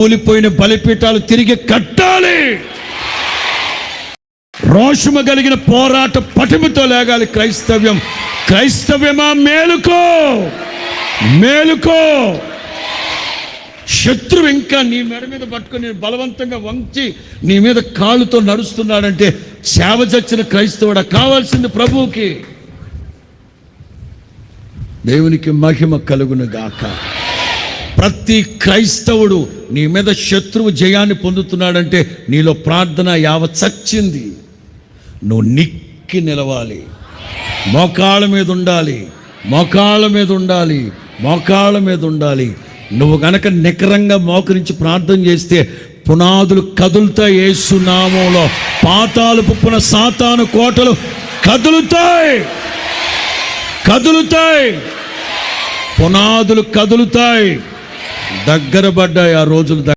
కూలిపోయిన బలిపీఠాలు తిరిగి కట్టాలి. రోషము కలిగిన పోరాట పటిమతో లేగాలి క్రైస్తవ్యం. క్రైస్తవ్యమా, మేలుకో, మేలుకో. శత్రువు ఇంకా నీ మెడ మీద పట్టుకొని బలవంతంగా వంచి నీ మీద కాళ్ళుతో నడుస్తున్నాడంటే సేవ చచ్చిన క్రైస్తవుడా? కావాల్సింది ప్రభువుకి. దేవునికి మహిమ కలుగును గాక. ప్రతి క్రైస్తవుడు నీ మీద శత్రువు జయాన్ని పొందుతున్నాడంటే నీలో ప్రార్థన యావత్ చచ్చింది. నువ్వు నిక్కి నిలవాలి, మోకాళ్ళ మీద ఉండాలి, మోకాళ్ళ మీద ఉండాలి, మోకాళ్ళ మీద ఉండాలి. నువ్వు గనక నికరంగా మోకరించి ప్రార్థన చేస్తే పునాదులు కదులుతాయి. యేసు నామములో పాతాలు పుప్పున సాతాను కోటలు కదులుతాయి, కదులుతాయి, పునాదులు కదులుతాయి. దగ్గర పడ్డాయి ఆ రోజులు.